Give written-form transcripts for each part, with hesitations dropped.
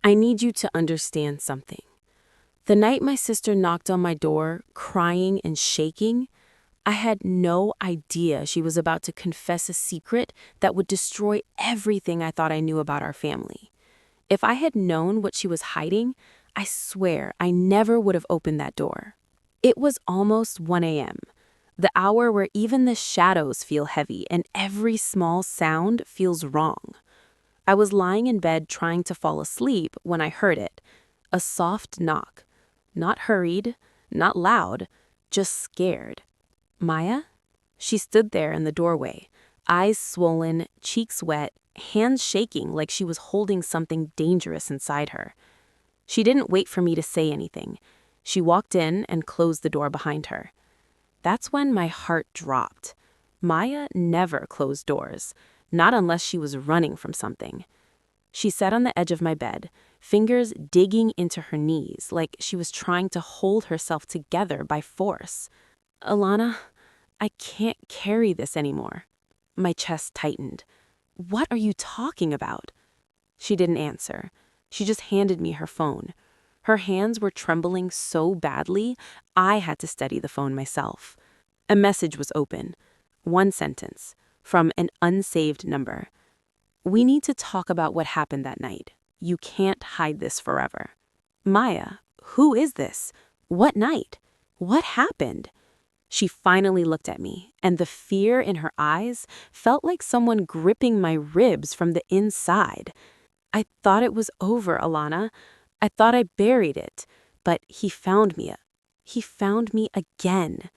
I need you to understand something. The night my sister knocked on my door, crying and shaking, I had no idea she was about to confess a secret that would destroy everything I thought I knew about our family. If I had known what she was hiding, I swear I never would have opened that door. It was almost 1 a.m., the hour where even the shadows feel heavy and every small sound feels wrong. I was lying in bed trying to fall asleep when I heard it. A soft knock. Not hurried, not loud, just scared. Maya? She stood there in the doorway, eyes swollen, cheeks wet, hands shaking like she was holding something dangerous inside her. She didn't wait for me to say anything. She walked in and closed the door behind her. That's when my heart dropped. Maya never closed doors, not unless she was running from something. She sat on the edge of my bed, fingers digging into her knees like she was trying to hold herself together by force. Alana, I can't carry this anymore. My chest tightened. What are you talking about? She didn't answer. She just handed me her phone. Her hands were trembling so badly, I had to steady the phone myself. A message was open. One sentence, from an unsaved number. We need to talk about what happened that night. You can't hide this forever. Maya, who is this? What night? What happened? She finally looked at me, and the fear in her eyes felt like someone gripping my ribs from the inside. I thought it was over, Alana. I thought I buried it, but he found me. He found me again.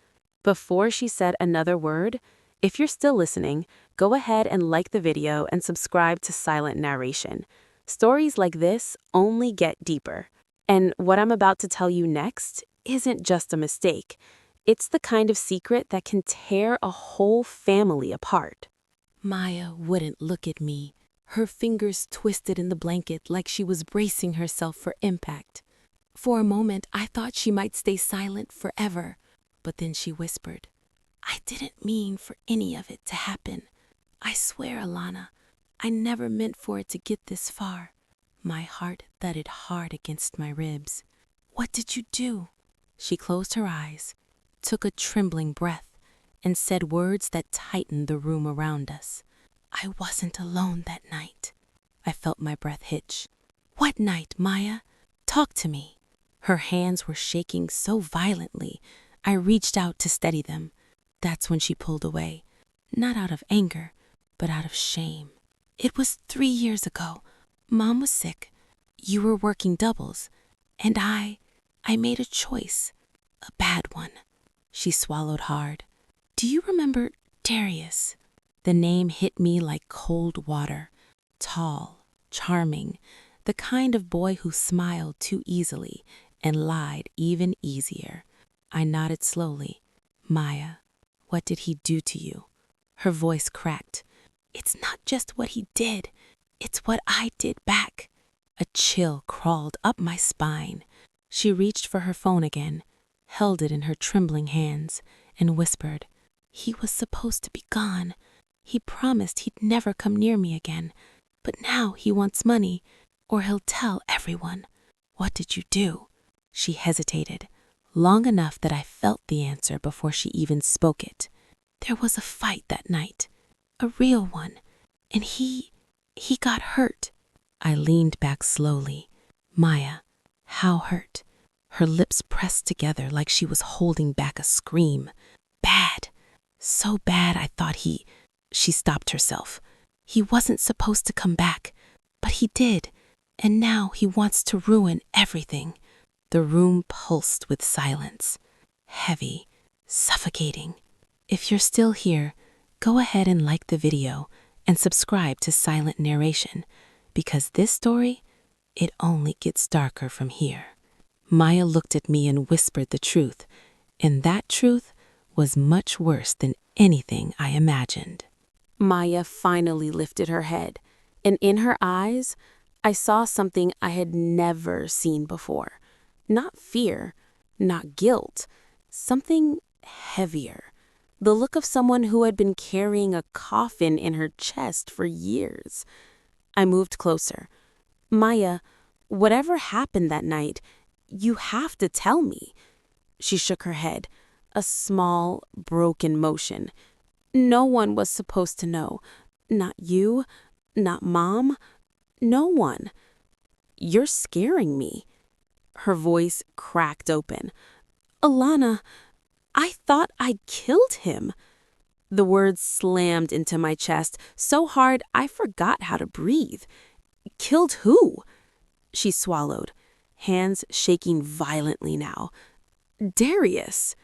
Before she said another word, if you're still listening, go ahead and like the video and subscribe to Silent Narration. Stories like this only get deeper. And what I'm about to tell you next isn't just a mistake. It's the kind of secret that can tear a whole family apart. Maya wouldn't look at me, her fingers twisted in the blanket like she was bracing herself for impact. For a moment, I thought she might stay silent forever, but then she whispered, I didn't mean for any of it to happen. I swear, Alana, I never meant for it to get this far. My heart thudded hard against my ribs. What did you do? She closed her eyes, took a trembling breath, and said words that tightened the room around us. I wasn't alone that night. I felt my breath hitch. What night, Maya? Talk to me. Her hands were shaking so violently, I reached out to steady them. That's when she pulled away, not out of anger, but out of shame. It was 3 years ago. Mom was sick. You were working doubles. And I made a choice. A bad one. She swallowed hard. Do you remember Darius? The name hit me like cold water. Tall, charming, the kind of boy who smiled too easily and lied even easier. I nodded slowly. Maya, what did he do to you? Her voice cracked. It's not just what he did. It's what I did back. A chill crawled up my spine. She reached for her phone again, held it in her trembling hands, and whispered, He was supposed to be gone. He promised he'd never come near me again. But now he wants money, or he'll tell everyone. What did you do? She hesitated, long enough that I felt the answer before she even spoke it. There was a fight that night, a real one, and he got hurt. I leaned back slowly. Maya, how hurt? Her lips pressed together like she was holding back a scream. Bad. So bad I thought She stopped herself. He wasn't supposed to come back, but he did, and now he wants to ruin everything. The room pulsed with silence. Heavy, suffocating. If you're still here, go ahead and like the video and subscribe to Silent Narration, because this story, it only gets darker from here. Maya looked at me and whispered the truth, and that truth was much worse than anything I imagined. Maya finally lifted her head, and in her eyes, I saw something I had never seen before. Not fear, not guilt, something heavier. The look of someone who had been carrying a coffin in her chest for years. I moved closer. Maya, whatever happened that night, you have to tell me. She shook her head, a small, broken motion. No one was supposed to know. Not you, not Mom, no one. You're scaring me. Her voice cracked open. Alana, I thought I'd killed him. The words slammed into my chest so hard I forgot how to breathe. Killed who? She swallowed, hands shaking violently now. Darius.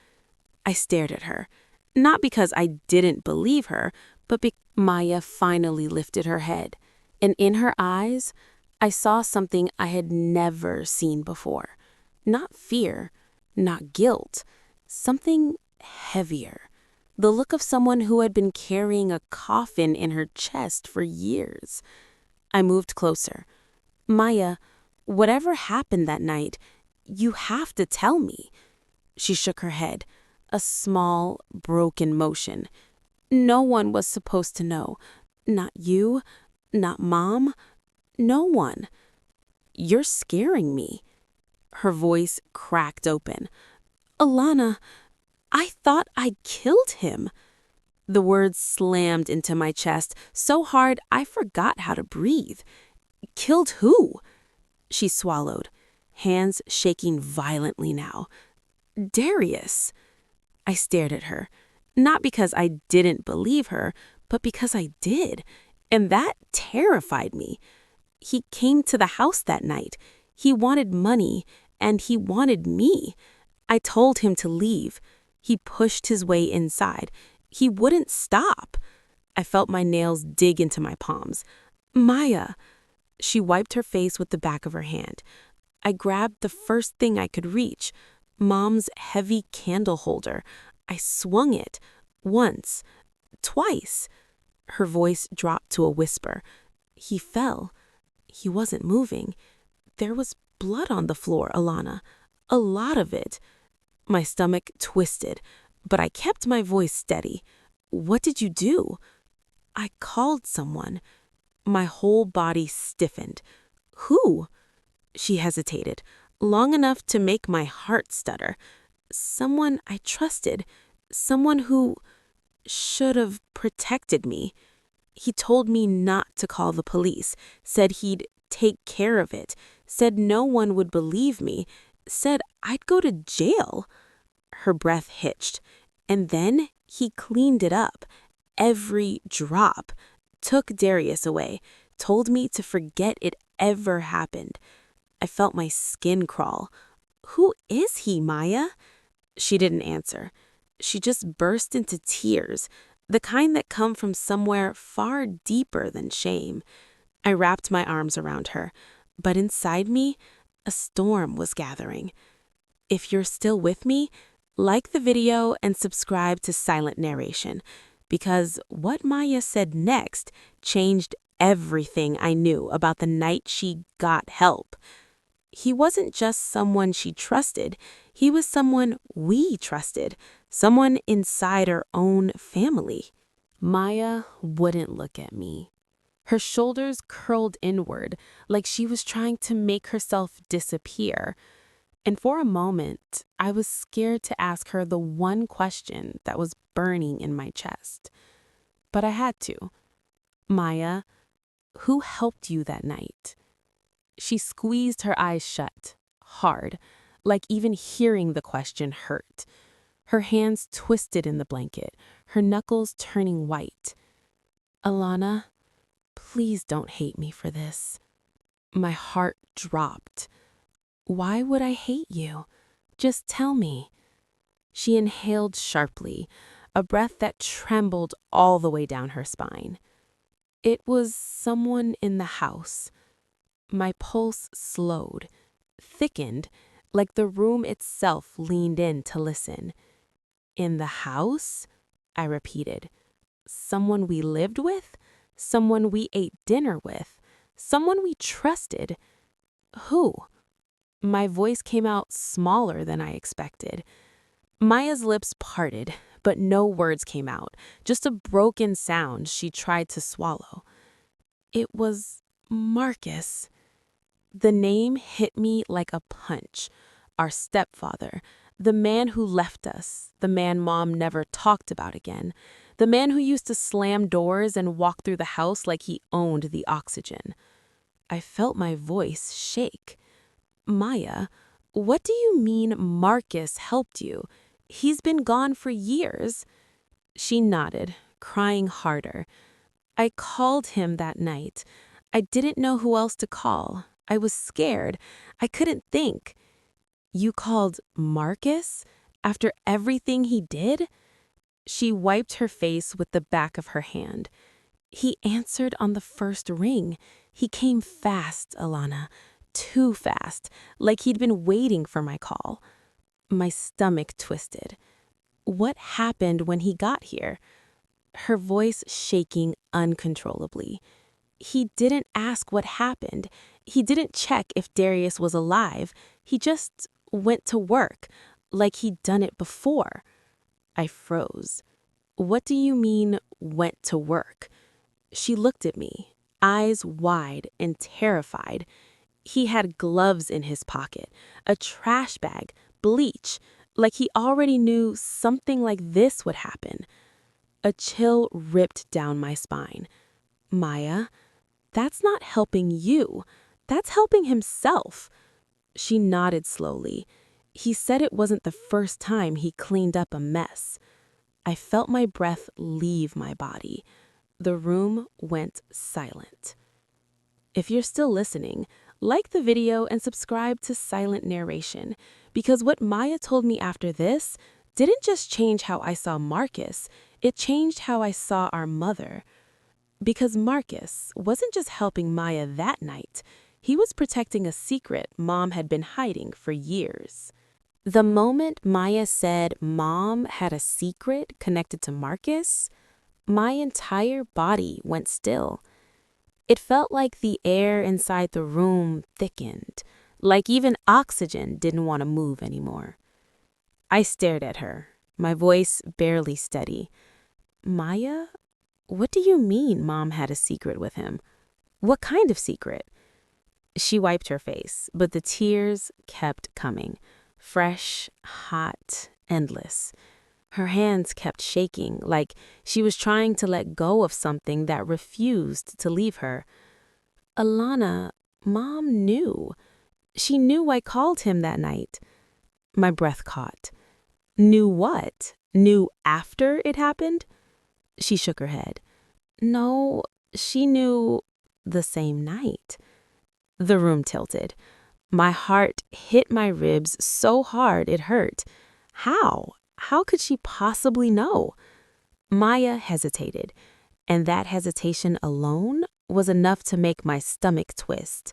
I stared at her, not because I didn't believe her, but because Maya finally lifted her head, and in her eyes, I saw something I had never seen before. Not fear, not guilt, something heavier. The look of someone who had been carrying a coffin in her chest for years. I moved closer. Maya, whatever happened that night, you have to tell me. She shook her head, a small, broken motion. No one was supposed to know. Not you, not Mom, no one. You're scaring me. Her voice cracked open. Alana, I thought I'd killed him. The words slammed into my chest so hard I forgot how to breathe. Killed who? She swallowed, hands shaking violently now. Darius. I stared at her, not because I didn't believe her, but because I did, and that terrified me. He came to the house that night. He wanted money, and he wanted me. I told him to leave. He pushed his way inside. He wouldn't stop. I felt my nails dig into my palms. Maya. She wiped her face with the back of her hand. I grabbed the first thing I could reach, Mom's heavy candle holder. I swung it, once, twice. Her voice dropped to a whisper. He fell. He wasn't moving. There was blood on the floor, Alana. A lot of it. My stomach twisted, but I kept my voice steady. What did you do? I called someone. My whole body stiffened. Who? She hesitated, long enough to make my heart stutter. Someone I trusted. Someone who should have protected me. He told me not to call the police, said he'd take care of it, said no one would believe me, said I'd go to jail. Her breath hitched, and then he cleaned it up, every drop, took Darius away, told me to forget it ever happened. I felt my skin crawl. Who is he, Maya? She didn't answer. She just burst into tears, the kind that come from somewhere far deeper than shame. I wrapped my arms around her, but inside me, a storm was gathering. If you're still with me, like the video and subscribe to Silent Narration, because what Maya said next changed everything I knew about the night she got help. He wasn't just someone she trusted, he was someone we trusted, someone inside our own family. Maya wouldn't look at me. Her shoulders curled inward, like she was trying to make herself disappear. And for a moment, I was scared to ask her the one question that was burning in my chest. But I had to. Maya, who helped you that night? She squeezed her eyes shut, hard, like even hearing the question hurt. Her hands twisted in the blanket, her knuckles turning white. Alana, please don't hate me for this. My heart dropped. Why would I hate you? Just tell me. She inhaled sharply, a breath that trembled all the way down her spine. It was someone in the house. My pulse slowed, thickened, like the room itself leaned in to listen. In the house? I repeated. Someone we lived with? Someone we ate dinner with? Someone we trusted? Who? My voice came out smaller than I expected. Maya's lips parted, but no words came out, just a broken sound she tried to swallow. It was Marcus. The name hit me like a punch. Our stepfather, the man who left us, the man Mom never talked about again, the man who used to slam doors and walk through the house like he owned the oxygen. I felt my voice shake. Maya, what do you mean Marcus helped you? He's been gone for years. She nodded, crying harder. I called him that night. I didn't know who else to call. I was scared. I couldn't think. You called Marcus? After everything he did? She wiped her face with the back of her hand. He answered on the first ring. He came fast, Alana. Too fast, like he'd been waiting for my call. My stomach twisted. What happened when he got here? Her voice shaking uncontrollably. He didn't ask what happened. He didn't check if Darius was alive. He just went to work, like he'd done it before. I froze. What do you mean, went to work? She looked at me, eyes wide and terrified. He had gloves in his pocket, a trash bag, bleach, like he already knew something like this would happen. A chill ripped down my spine. Maya, that's not helping you. That's helping himself. She nodded slowly. He said it wasn't the first time he cleaned up a mess. I felt my breath leave my body. The room went silent. If you're still listening, like the video and subscribe to Silent Narration, because what Maya told me after this didn't just change how I saw Marcus, it changed how I saw our mother. Because Marcus wasn't just helping Maya that night, he was protecting a secret Mom had been hiding for years. The moment Maya said Mom had a secret connected to Marcus, my entire body went still. It felt like the air inside the room thickened, like even oxygen didn't want to move anymore. I stared at her, my voice barely steady. Maya, what do you mean Mom had a secret with him? What kind of secret? She wiped her face, but the tears kept coming. Fresh, hot, endless. Her hands kept shaking, like she was trying to let go of something that refused to leave her. Alana, Mom knew. She knew I called him that night. My breath caught. Knew what? Knew after it happened? She shook her head. No, she knew the same night. The room tilted. My heart hit my ribs so hard it hurt. How? How could she possibly know? Maya hesitated, and that hesitation alone was enough to make my stomach twist.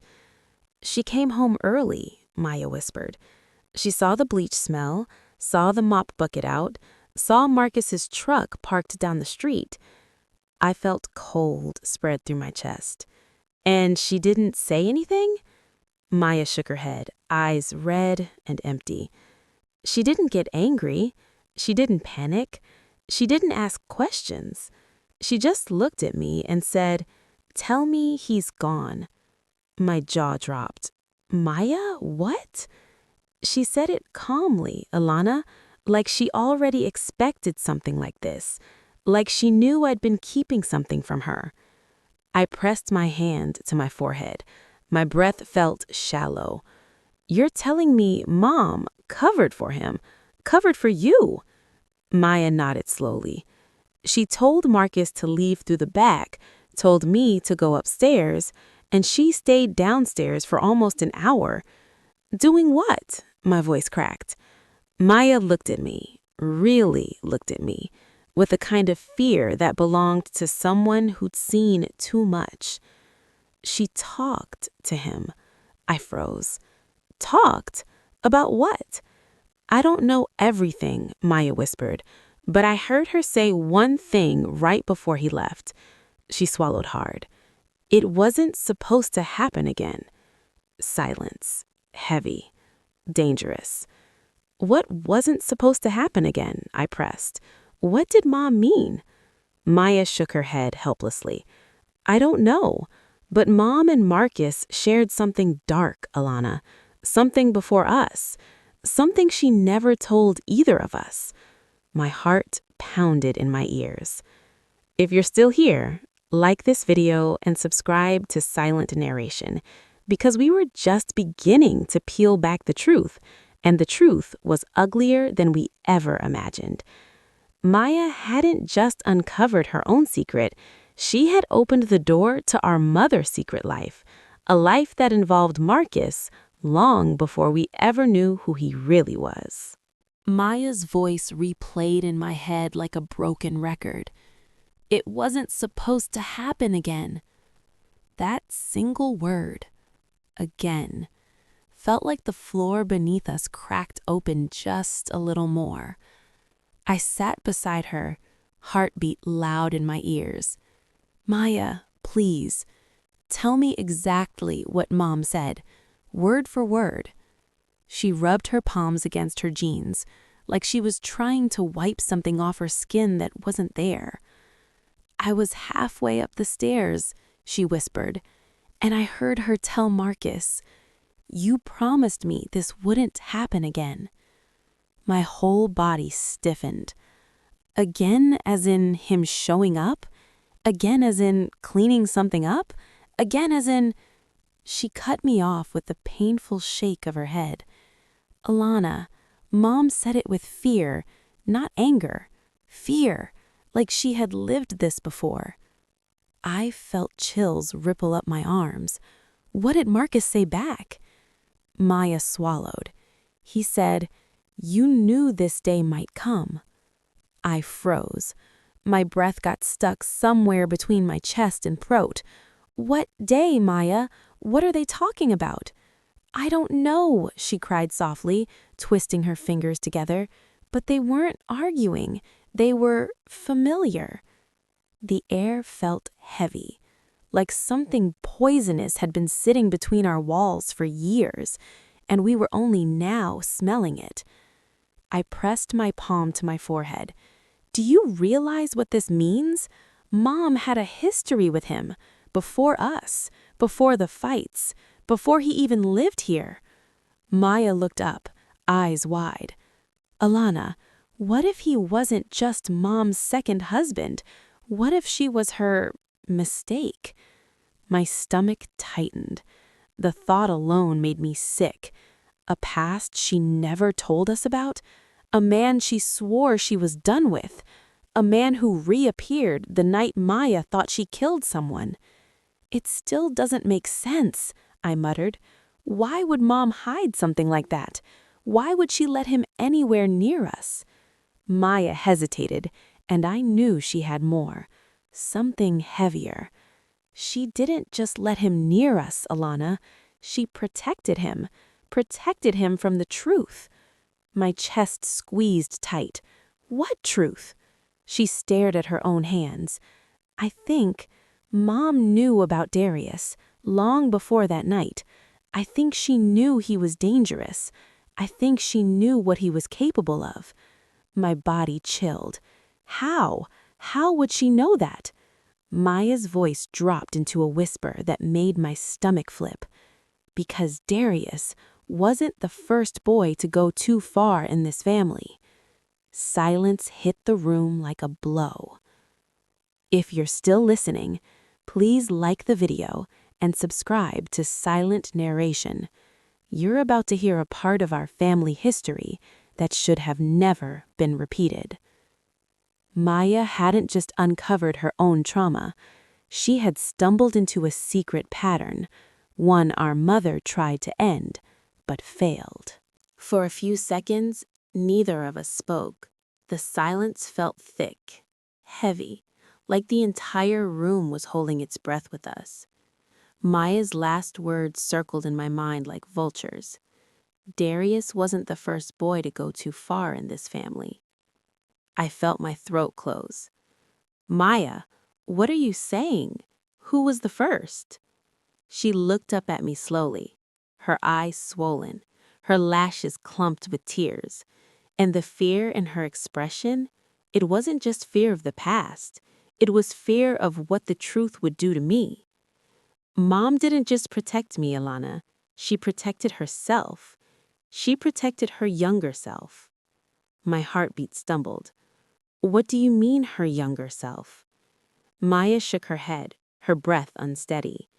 She came home early, Maya whispered. She saw the bleach smell, saw the mop bucket out, saw Marcus's truck parked down the street. I felt cold spread through my chest. And she didn't say anything? Maya shook her head, eyes red and empty. She didn't get angry. She didn't panic. She didn't ask questions. She just looked at me and said, "Tell me he's gone." My jaw dropped. Maya, what? She said it calmly, Alana, like she already expected something like this, like she knew I'd been keeping something from her. I pressed my hand to my forehead. My breath felt shallow. You're telling me Mom covered for him, covered for you? Maya nodded slowly. She told Marcus to leave through the back, told me to go upstairs, and she stayed downstairs for almost an hour. Doing what? My voice cracked. Maya looked at me, really looked at me, with a kind of fear that belonged to someone who'd seen too much. She talked to him. I froze. Talked? About what? I don't know everything, Maya whispered, but I heard her say one thing right before he left. She swallowed hard. It wasn't supposed to happen again. Silence. Heavy. Dangerous. What wasn't supposed to happen again? I pressed. What did Mom mean? Maya shook her head helplessly. I don't know. But Mom and Marcus shared something dark, Alana. Something before us. Something she never told either of us. My heart pounded in my ears. If you're still here, like this video and subscribe to Silent Narration, because we were just beginning to peel back the truth, and the truth was uglier than we ever imagined. Maya hadn't just uncovered her own secret, she had opened the door to our mother's secret life, a life that involved Marcus long before we ever knew who he really was. Maya's voice replayed in my head like a broken record. It wasn't supposed to happen again. That single word, again, felt like the floor beneath us cracked open just a little more. I sat beside her, heartbeat loud in my ears. Maya, please, tell me exactly what Mom said, word for word. She rubbed her palms against her jeans, like she was trying to wipe something off her skin that wasn't there. I was halfway up the stairs, she whispered, and I heard her tell Marcus, "You promised me this wouldn't happen again." My whole body stiffened. Again as in him showing up? Again as in cleaning something up? Again as in... She cut me off with a painful shake of her head. Alana, Mom said it with fear, not anger. Fear, like she had lived this before. I felt chills ripple up my arms. What did Marcus say back? Maya swallowed. He said, "You knew this day might come." I froze. My breath got stuck somewhere between my chest and throat. What day, Maya? What are they talking about? I don't know, she cried softly, twisting her fingers together. But they weren't arguing. They were familiar. The air felt heavy, like something poisonous had been sitting between our walls for years, and we were only now smelling it. I pressed my palm to my forehead. Do you realize what this means? Mom had a history with him, before us, before the fights, before he even lived here. Maya looked up, eyes wide. Alana, what if he wasn't just Mom's second husband? What if she was her mistake? My stomach tightened. The thought alone made me sick. A past she never told us about? A man she swore she was done with? A man who reappeared the night Maya thought she killed someone? It still doesn't make sense, I muttered. Why would Mom hide something like that? Why would she let him anywhere near us? Maya hesitated, and I knew she had more. Something heavier. She didn't just let him near us, Alana. She protected him from the truth. My chest squeezed tight. What truth? She stared at her own hands. I think Mom knew about Darius long before that night. I think she knew he was dangerous. I think she knew what he was capable of. My body chilled. How? How would she know that? Maya's voice dropped into a whisper that made my stomach flip. Because Darius wasn't the first boy to go too far in this family. Silence hit the room like a blow. If you're still listening, please like the video and subscribe to Silent Narration. You're about to hear a part of our family history that should have never been repeated. Maya hadn't just uncovered her own trauma. She had stumbled into a secret pattern, one our mother tried to end, but failed. For a few seconds, neither of us spoke. The silence felt thick, heavy, like the entire room was holding its breath with us. Maya's last words circled in my mind like vultures. Darius wasn't the first boy to go too far in this family. I felt my throat close. Maya, what are you saying? Who was the first? She looked up at me slowly, her eyes swollen, her lashes clumped with tears. And the fear in her expression, it wasn't just fear of the past. It was fear of what the truth would do to me. Mom didn't just protect me, Alana. She protected herself. She protected her younger self. My heartbeat stumbled. What do you mean, her younger self? Maya shook her head, her breath unsteady.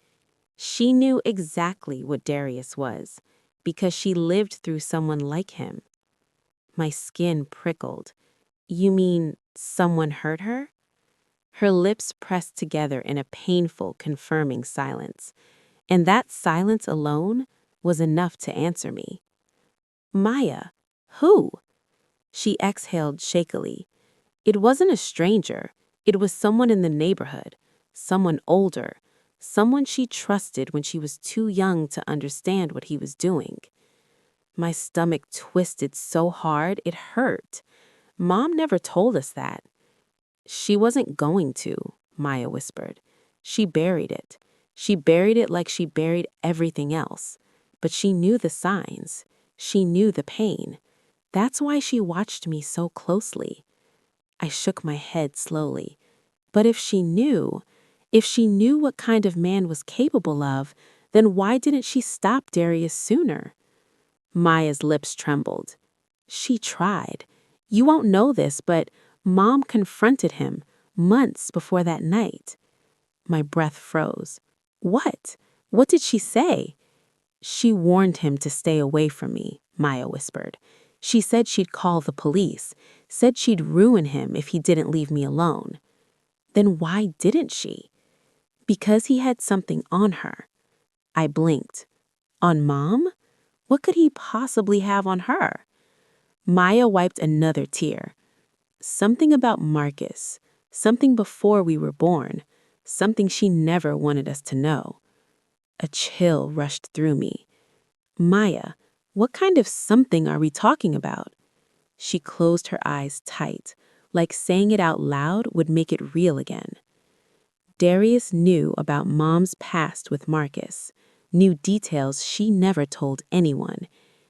She knew exactly what Darius was, because she lived through someone like him. My skin prickled. You mean someone hurt her? Her lips pressed together in a painful, confirming silence, and that silence alone was enough to answer me. Maya, who? She exhaled shakily. It wasn't a stranger. It was someone in the neighborhood, someone older, someone she trusted when she was too young to understand what he was doing. My stomach twisted so hard it hurt. Mom never told us that. She wasn't going to, Maya whispered. She buried it. She buried it like she buried everything else. But she knew the signs. She knew the pain. That's why she watched me so closely. I shook my head slowly. But if she knew what kind of man was capable of, then why didn't she stop Darius sooner? Maya's lips trembled. She tried. You won't know this, but Mom confronted him months before that night. My breath froze. What? What did she say? She warned him to stay away from me, Maya whispered. She said she'd call the police, said she'd ruin him if he didn't leave me alone. Then why didn't she? Because he had something on her. I blinked. On Mom? What could he possibly have on her? Maya wiped another tear. Something about Marcus, something before we were born, something she never wanted us to know. A chill rushed through me. Maya, what kind of something are we talking about? She closed her eyes tight, like saying it out loud would make it real again. Darius knew about Mom's past with Marcus, knew details she never told anyone.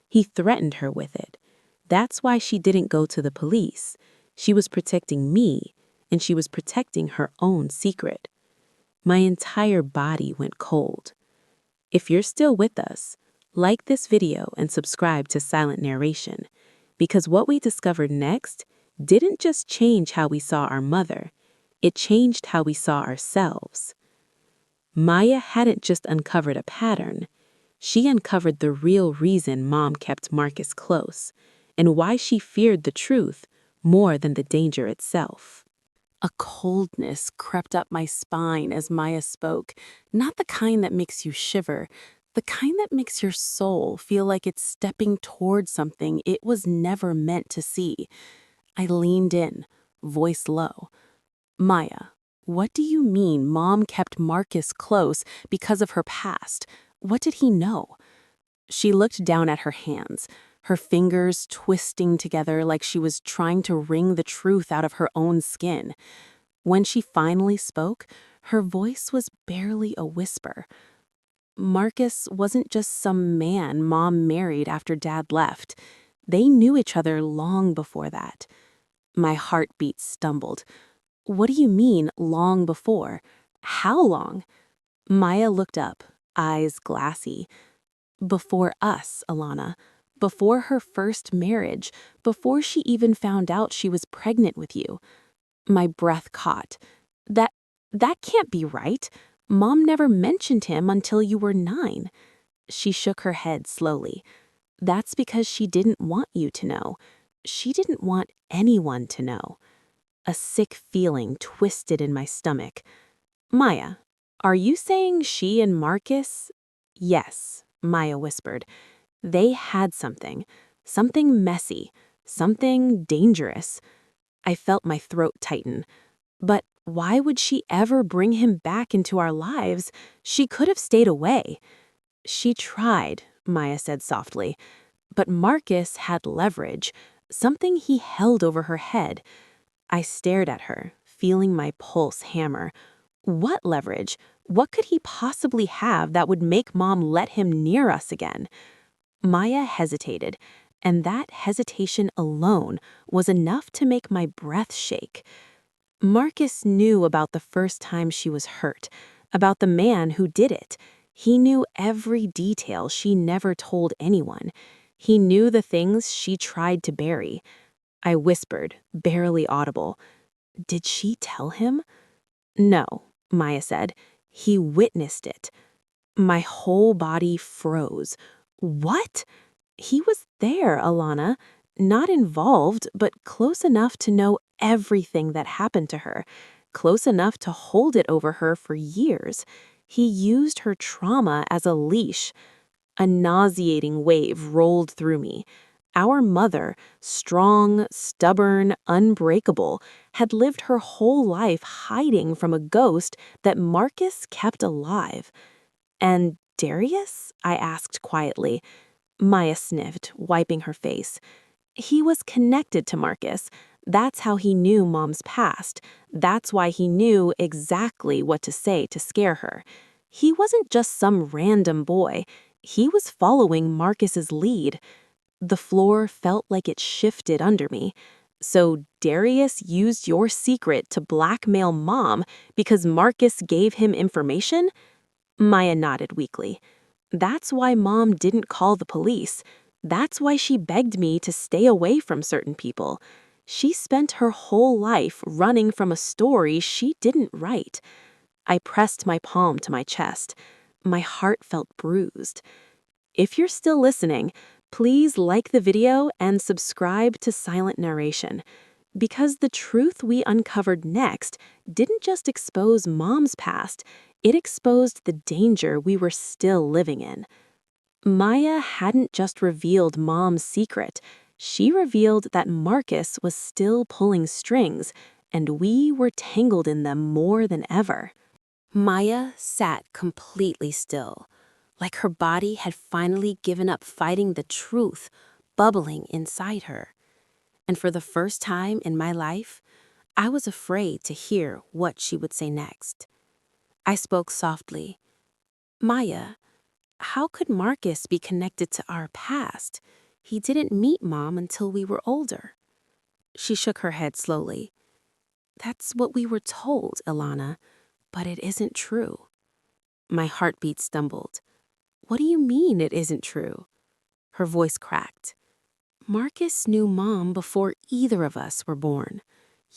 He threatened her with it. That's why she didn't go to the police. She was protecting me, and she was protecting her own secret. My entire body went cold. If you're still with us, like this video and subscribe to Silent Narration, because what we discovered next didn't just change how we saw our mother, it changed how we saw ourselves. Maya hadn't just uncovered a pattern. She uncovered the real reason Mom kept Marcus close, and why she feared the truth more than the danger itself. A coldness crept up my spine as Maya spoke, not the kind that makes you shiver, the kind that makes your soul feel like it's stepping toward something it was never meant to see. I leaned in, voice low. Maya, what do you mean Mom kept Marcus close because of her past? What did he know? She looked down at her hands, her fingers twisting together like she was trying to wring the truth out of her own skin. When she finally spoke, her voice was barely a whisper. Marcus wasn't just some man Mom married after Dad left. They knew each other long before that. My heartbeat stumbled. What do you mean, long before? How long? Maya looked up, eyes glassy. Before us, Alana. Before her first marriage. Before she even found out she was pregnant with you. My breath caught. That can't be right. Mom never mentioned him until you were 9. She shook her head slowly. That's because she didn't want you to know. She didn't want anyone to know. A sick feeling twisted in my stomach. Maya, are you saying she and Marcus? Yes, Maya whispered. They had something messy, something dangerous. I felt my throat tighten. But why would she ever bring him back into our lives? She could have stayed away. She tried, Maya said softly. But Marcus had leverage, something he held over her head. I stared at her, feeling my pulse hammer. What leverage? What could he possibly have that would make Mom let him near us again? Maya hesitated, and that hesitation alone was enough to make my breath shake. Marcus knew about the first time she was hurt, about the man who did it. He knew every detail she never told anyone. He knew the things she tried to bury. I whispered, barely audible. Did she tell him? No, Maya said. He witnessed it. My whole body froze. What? He was there, Alana. Not involved, but close enough to know everything that happened to her. Close enough to hold it over her for years. He used her trauma as a leash. A nauseating wave rolled through me. Our mother, strong, stubborn, unbreakable, had lived her whole life hiding from a ghost that Marcus kept alive. And Darius? I asked quietly. Maya sniffed, wiping her face. He was connected to Marcus. That's how he knew Mom's past. That's why he knew exactly what to say to scare her. He wasn't just some random boy. He was following Marcus's lead. The floor felt like it shifted under me. So Darius used your secret to blackmail Mom because Marcus gave him information? Maya nodded weakly. That's why Mom didn't call the police. That's why she begged me to stay away from certain people. She spent her whole life running from a story she didn't write. I pressed my palm to my chest. My heart felt bruised. If you're still listening, please like the video and subscribe to Silent Narration. Because the truth we uncovered next didn't just expose Mom's past, it exposed the danger we were still living in. Maya hadn't just revealed Mom's secret. She revealed that Marcus was still pulling strings, and we were tangled in them more than ever. Maya sat completely still, like her body had finally given up fighting the truth bubbling inside her. And for the first time in my life, I was afraid to hear what she would say next. I spoke softly. Maya, how could Marcus be connected to our past? He didn't meet Mom until we were older. She shook her head slowly. That's what we were told, Ilana, but it isn't true. My heartbeat stumbled. What do you mean it isn't true? Her voice cracked. Marcus knew Mom before either of us were born.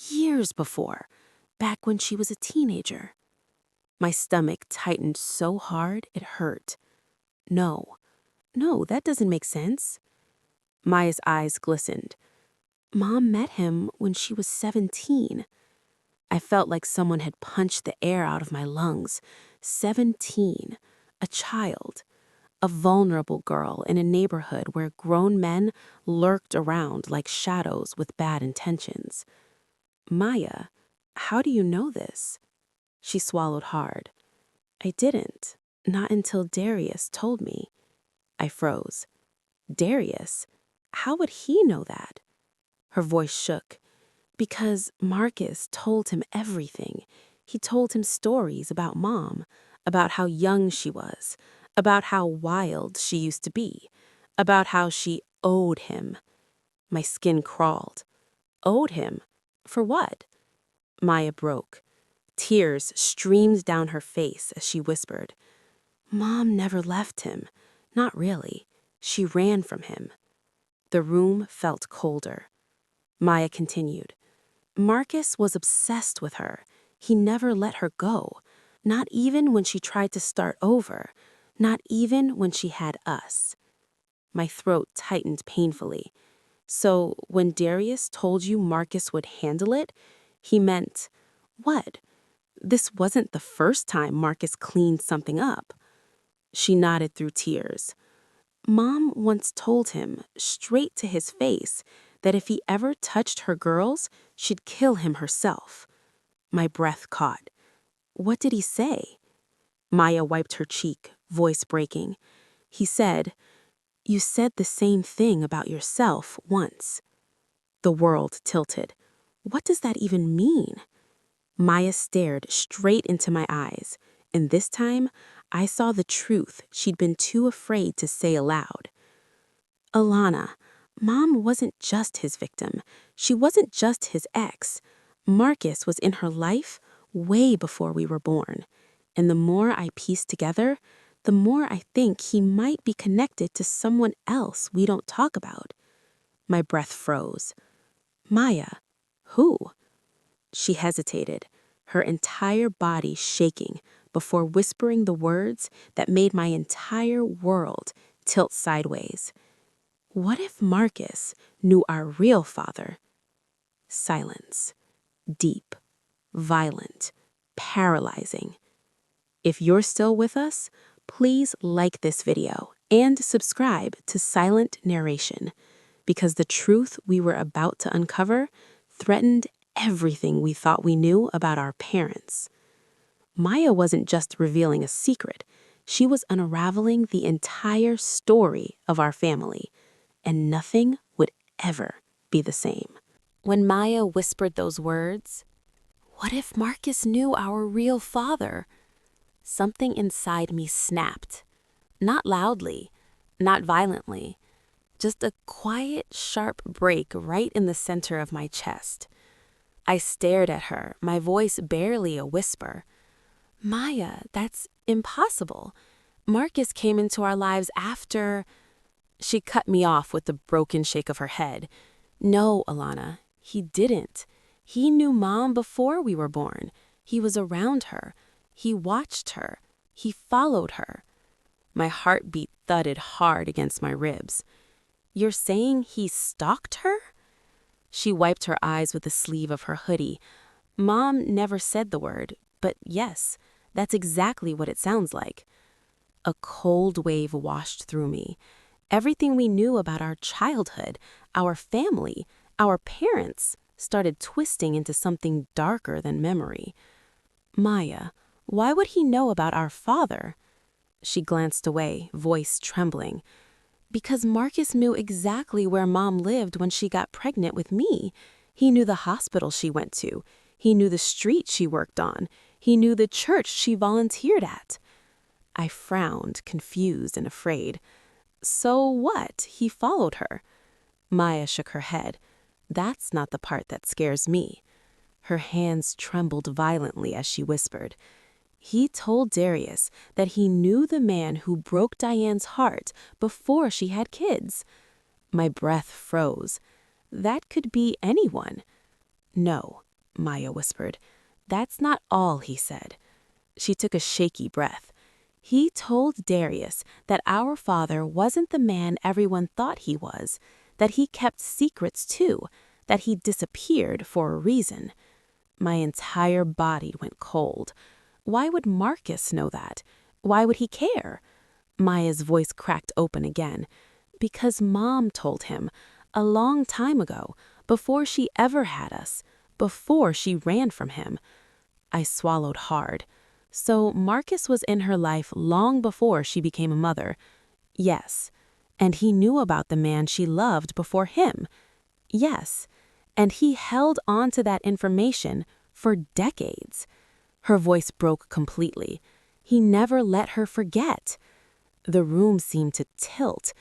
Years before, back when she was a teenager. My stomach tightened so hard it hurt. No, that doesn't make sense. Maya's eyes glistened. Mom met him when she was 17. I felt like someone had punched the air out of my lungs. 17, a child, a vulnerable girl in a neighborhood where grown men lurked around like shadows with bad intentions. Maya, how do you know this? She swallowed hard. I didn't, not until Darius told me. I froze. Darius? How would he know that? Her voice shook. Because Marcus told him everything. He told him stories about Mom, about how young she was, about how wild she used to be, about how she owed him. My skin crawled. Owed him? For what? Maya broke. Tears streamed down her face as she whispered. Mom never left him. Not really. She ran from him. The room felt colder. Maya continued. Marcus was obsessed with her. He never let her go. Not even when she tried to start over. Not even when she had us. My throat tightened painfully. So when Darius told you Marcus would handle it, he meant what? This wasn't the first time Marcus cleaned something up. She nodded through tears. Mom once told him, straight to his face, that if he ever touched her girls, she'd kill him herself. My breath caught. What did he say? Maya wiped her cheek, voice breaking. He said, You said the same thing about yourself once. The world tilted. What does that even mean? Maya stared straight into my eyes, and this time I saw the truth she'd been too afraid to say aloud. Alana, Mom wasn't just his victim. She wasn't just his ex. Marcus was in her life way before we were born. And the more I piece together, the more I think he might be connected to someone else we don't talk about. My breath froze. Maya, who? She hesitated, her entire body shaking before whispering the words that made my entire world tilt sideways. What if Marcus knew our real father? Silence. Deep. Violent. Paralyzing. If you're still with us, please like this video and subscribe to Silent Narration, because the truth we were about to uncover threatened everything we thought we knew about our parents. Maya wasn't just revealing a secret, she was unraveling the entire story of our family, and nothing would ever be the same. When Maya whispered those words, "What if Marcus knew our real father?" something inside me snapped. Not loudly, not violently, just a quiet, sharp break right in the center of my chest. I stared at her, my voice barely a whisper. "Maya, that's impossible. Marcus came into our lives after—" She cut me off with a broken shake of her head. "No, Alana, he didn't. He knew Mom before we were born. He was around her. He watched her. He followed her." My heartbeat thudded hard against my ribs. "You're saying he stalked her?" She wiped her eyes with the sleeve of her hoodie. "Mom never said the word, but yes, that's exactly what it sounds like." A cold wave washed through me. Everything we knew about our childhood, our family, our parents, started twisting into something darker than memory. "Maya, why would he know about our father?" She glanced away, voice trembling. "Because Marcus knew exactly where Mom lived when she got pregnant with me. He knew the hospital she went to. He knew the street she worked on. He knew the church she volunteered at." I frowned, confused and afraid. "So what? He followed her." Maya shook her head. "That's not the part that scares me." Her hands trembled violently as she whispered, "He told Darius that he knew the man who broke Diane's heart before she had kids." My breath froze. "That could be anyone." "No," Maya whispered. "That's not all he said." She took a shaky breath. "He told Darius that our father wasn't the man everyone thought he was, that he kept secrets too, that he disappeared for a reason." My entire body went cold. Why would Marcus know that? Why would he care? Maya's voice cracked open again. "Because Mom told him, a long time ago, before she ever had us, before she ran from him." I swallowed hard. So Marcus was in her life long before she became a mother. Yes. And he knew about the man she loved before him. Yes. And he held on to that information for decades. Her voice broke completely. He never let her forget. The room seemed to tilt.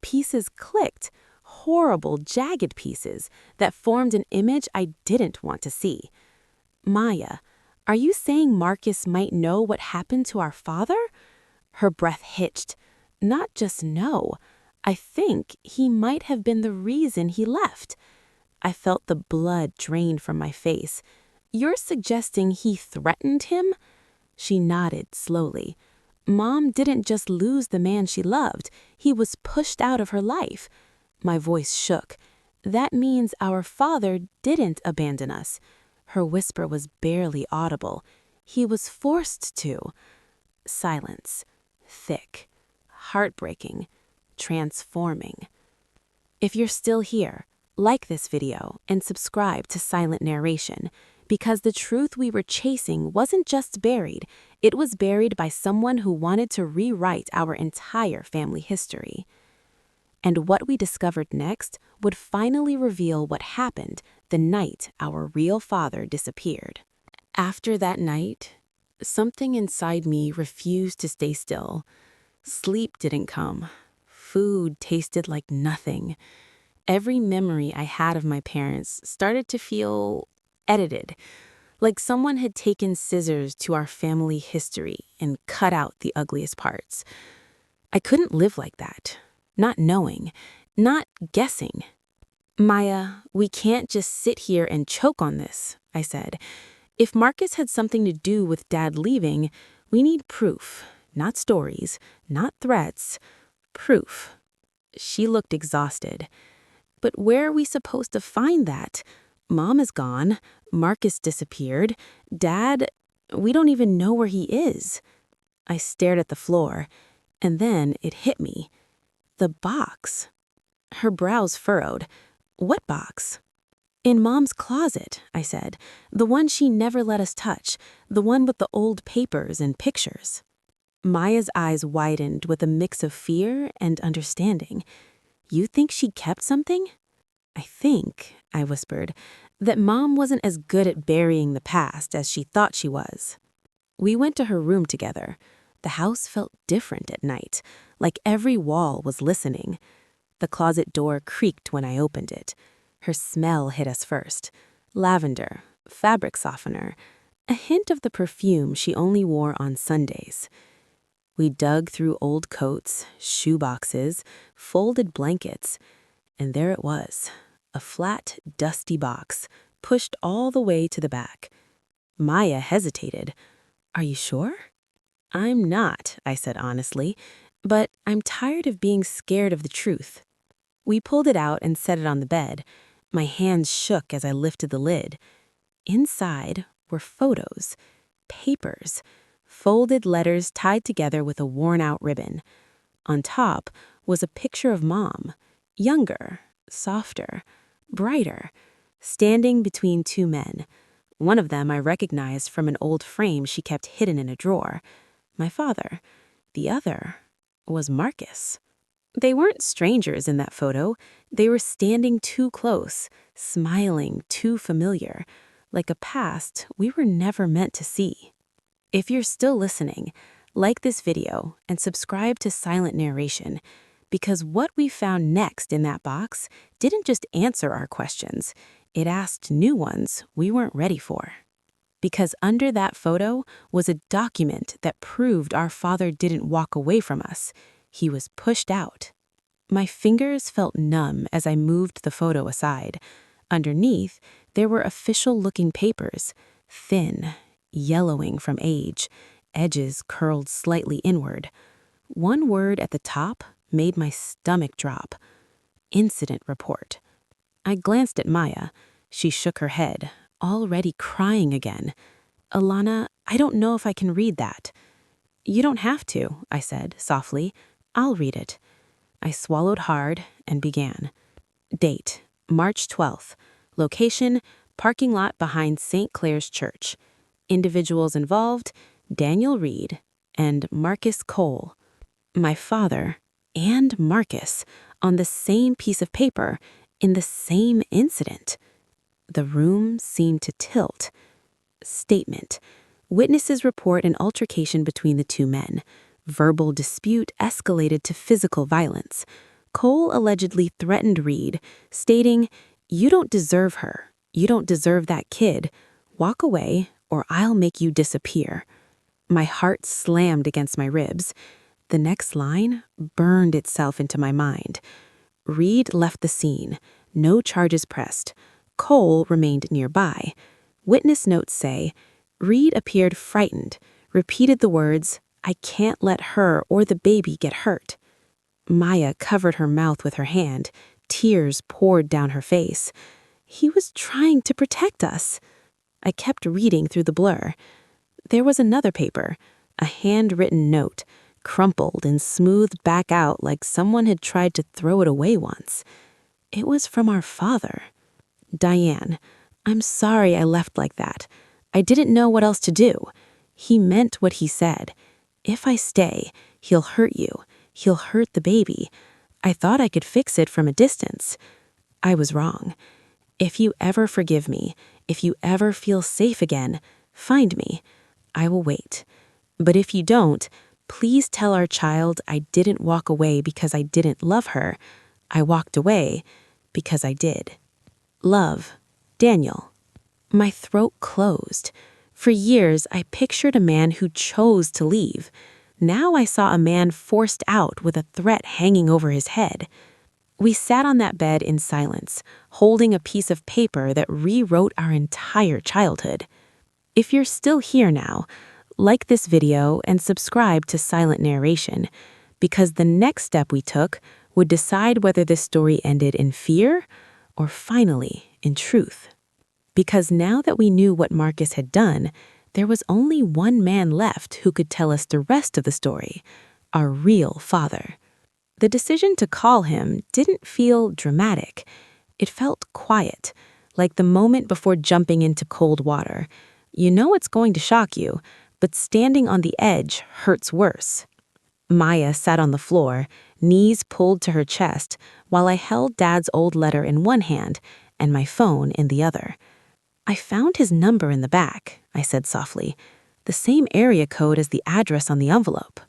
Pieces clicked, horrible, jagged pieces that formed an image I didn't want to see. "Maya, are you saying Marcus might know what happened to our father?" Her breath hitched. "Not just know. I think he might have been the reason he left." I felt the blood drain from my face. "You're suggesting he threatened him?" She nodded slowly. "Mom didn't just lose the man she loved. He was pushed out of her life." My voice shook. "That means our father didn't abandon us." Her whisper was barely audible. "He was forced to." Silence. Thick. Heartbreaking. Transforming. If you're still here, like this video and subscribe to Silent Narration, because the truth we were chasing wasn't just buried, it was buried by someone who wanted to rewrite our entire family history. And what we discovered next would finally reveal what happened the night our real father disappeared. After that night, something inside me refused to stay still. Sleep didn't come. Food tasted like nothing. Every memory I had of my parents started to feel edited, like someone had taken scissors to our family history and cut out the ugliest parts. I couldn't live like that, not knowing, not guessing. Maya, we can't just sit here and choke on this, I said. If Marcus had something to do with Dad leaving, we need proof, not stories, not threats, proof. She looked exhausted. But where are we supposed to find that? Mom is gone, Marcus disappeared, Dad, we don't even know where he is. I stared at the floor, and then it hit me. The box. Her brows furrowed. What box? In Mom's closet, I said. The one she never let us touch. The one with the old papers and pictures. Maya's eyes widened with a mix of fear and understanding. You think she kept something? I think, I whispered, that Mom wasn't as good at burying the past as she thought she was. We went to her room together. The house felt different at night, like every wall was listening. The closet door creaked when I opened it. Her smell hit us first. Lavender, fabric softener, a hint of the perfume she only wore on Sundays. We dug through old coats, shoe boxes, folded blankets, and there it was, a flat, dusty box, pushed all the way to the back. Maya hesitated. Are you sure? I'm not, I said honestly, but I'm tired of being scared of the truth. We pulled it out and set it on the bed. My hands shook as I lifted the lid. Inside were photos, papers, folded letters tied together with a worn-out ribbon. On top was a picture of Mom, younger, softer, brighter, standing between two men. One of them I recognized from an old frame she kept hidden in a drawer. My father. The other was Marcus. They weren't strangers in that photo. They were standing too close, smiling too familiar, like a past we were never meant to see. If you're still listening, like this video and subscribe to Silent Narration, because what we found next in that box didn't just answer our questions, it asked new ones we weren't ready for. Because under that photo was a document that proved our father didn't walk away from us. He was pushed out. My fingers felt numb as I moved the photo aside. Underneath, there were official-looking papers, thin, yellowing from age, edges curled slightly inward. One word at the top made my stomach drop. Incident report. I glanced at Maya. She shook her head, already crying again. Alana, I don't know if I can read that. You don't have to, I said softly. I'll read it. I swallowed hard and began. Date, March 12th. Location, parking lot behind St. Clair's Church. Individuals involved, Daniel Reed and Marcus Cole. My father and Marcus on the same piece of paper in the same incident. The room seemed to tilt. Statement. Witnesses report an altercation between the two men. Verbal dispute escalated to physical violence. Cole allegedly threatened Reed, stating, "You don't deserve her. You don't deserve that kid. Walk away or I'll make you disappear." My heart slammed against my ribs. The next line burned itself into my mind. Reed left the scene. No charges pressed. Cole remained nearby. Witness notes say, Reed appeared frightened, repeated the words, "I can't let her or the baby get hurt." Maya covered her mouth with her hand. Tears poured down her face. He was trying to protect us. I kept reading through the blur. There was another paper, a handwritten note, crumpled and smoothed back out like someone had tried to throw it away once. It was from our father. "Diane, I'm sorry I left like that. I didn't know what else to do. He meant what he said. If I stay, he'll hurt you. He'll hurt the baby. I thought I could fix it from a distance. I was wrong. If you ever forgive me, if you ever feel safe again, find me. I will wait. But if you don't, please tell our child I didn't walk away because I didn't love her. I walked away because I did. Love, Daniel." My throat closed. For years, I pictured a man who chose to leave. Now I saw a man forced out with a threat hanging over his head. We sat on that bed in silence, holding a piece of paper that rewrote our entire childhood. If you're still here now, like this video and subscribe to Silent Narration, because the next step we took would decide whether this story ended in fear or finally in truth. Because now that we knew what Marcus had done, there was only one man left who could tell us the rest of the story, our real father. The decision to call him didn't feel dramatic. It felt quiet, like the moment before jumping into cold water. You know it's going to shock you, but standing on the edge hurts worse. Maya sat on the floor, knees pulled to her chest, while I held Dad's old letter in one hand and my phone in the other. "I found his number in the back," I said softly. "The same area code as the address on the envelope."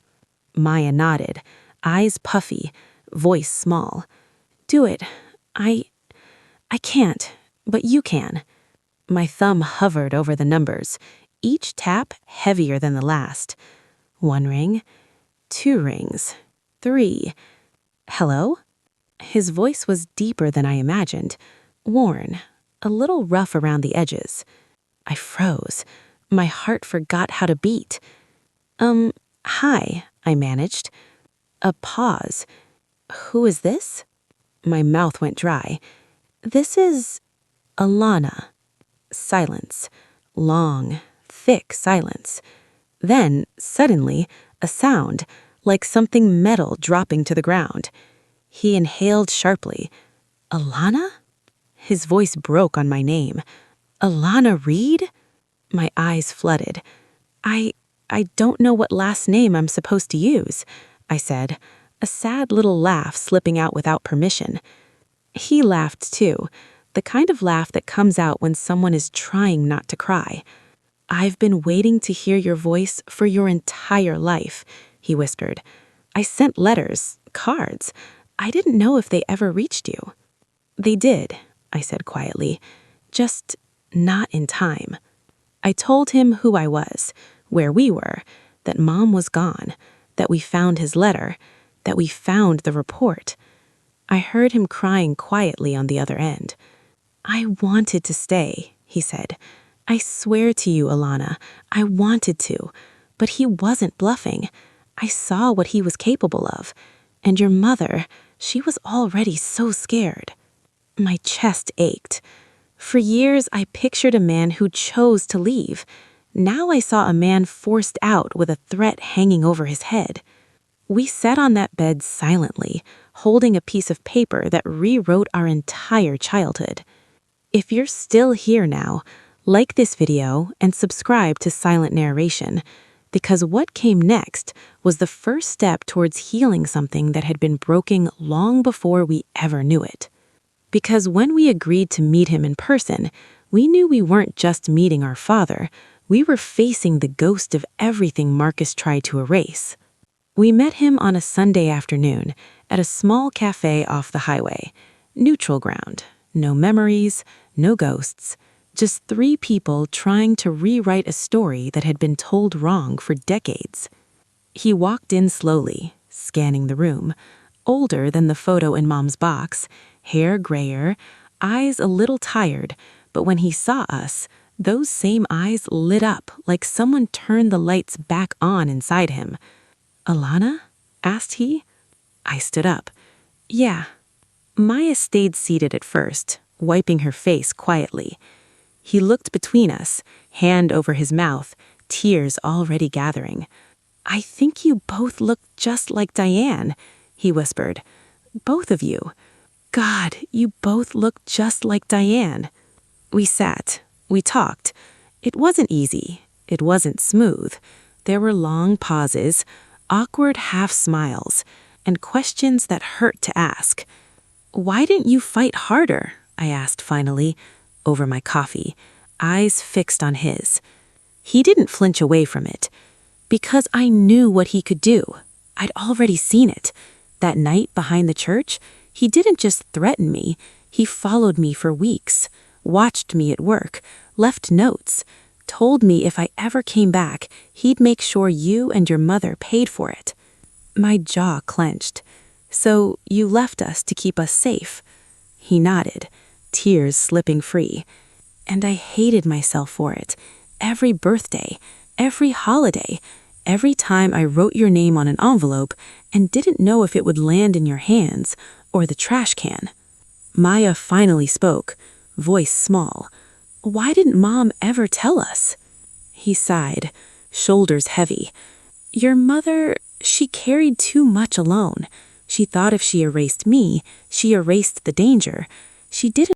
Maya nodded, eyes puffy, voice small. "Do it. I can't, but you can." My thumb hovered over the numbers, each tap heavier than the last. 1 ring, 2 rings, 3. "Hello?" His voice was deeper than I imagined, worn, a little rough around the edges. I froze. My heart forgot how to beat. Hi," I managed. A pause. "Who is this?" My mouth went dry. "This is Alana." Silence. Long, thick silence. Then, suddenly, a sound, like something metal dropping to the ground. He inhaled sharply. "Alana?" His voice broke on my name. "Alana Reed?" My eyes flooded. I don't know what last name I'm supposed to use," I said, a sad little laugh slipping out without permission. He laughed too, the kind of laugh that comes out when someone is trying not to cry. "I've been waiting to hear your voice for your entire life," he whispered. "I sent letters, cards. I didn't know if they ever reached you." "They did," I said quietly, "just not in time." I told him who I was, where we were, that Mom was gone, that we found his letter, that we found the report. I heard him crying quietly on the other end. "I wanted to stay," he said. "I swear to you, Alana, I wanted to. But he wasn't bluffing. I saw what he was capable of. And your mother, she was already so scared." My chest ached. For years, I pictured a man who chose to leave. Now I saw a man forced out with a threat hanging over his head. We sat on that bed silently, holding a piece of paper that rewrote our entire childhood. If you're still here now, like this video and subscribe to Silent Narration, because what came next was the first step towards healing something that had been broken long before we ever knew it. Because when we agreed to meet him in person, we knew we weren't just meeting our father, we were facing the ghost of everything Marcus tried to erase. We met him on a Sunday afternoon at a small cafe off the highway. Neutral ground. No memories, no ghosts. Just 3 people trying to rewrite a story that had been told wrong for decades. He walked in slowly, scanning the room. Older than the photo in Mom's box, hair grayer, eyes a little tired, but when he saw us, those same eyes lit up like someone turned the lights back on inside him. "Alana?" asked he. I stood up. "Yeah." Maya stayed seated at first, wiping her face quietly. He looked between us, hand over his mouth, tears already gathering. "I think you both look just like Diane," he whispered. "Both of you. God, you both look just like Diane." We sat. We talked. It wasn't easy. It wasn't smooth. There were long pauses, awkward half-smiles, and questions that hurt to ask. "Why didn't you fight harder?" I asked finally, over my coffee, eyes fixed on his. He didn't flinch away from it. Because I knew what he could do. I'd already seen it. That night behind the church, he didn't just threaten me, he followed me for weeks. watched me at work, left notes, told me if I ever came back, he'd make sure you and your mother paid for it. My jaw clenched. So you left us to keep us safe? He nodded, tears slipping free. And I hated myself for it. Every birthday, every holiday, every time I wrote your name on an envelope and didn't know if it would land in your hands or the trash can. Maya finally spoke, voice small. Why didn't Mom ever tell us? He sighed, shoulders heavy. Your mother, she carried too much alone. She thought if she erased me, she erased the danger. She didn't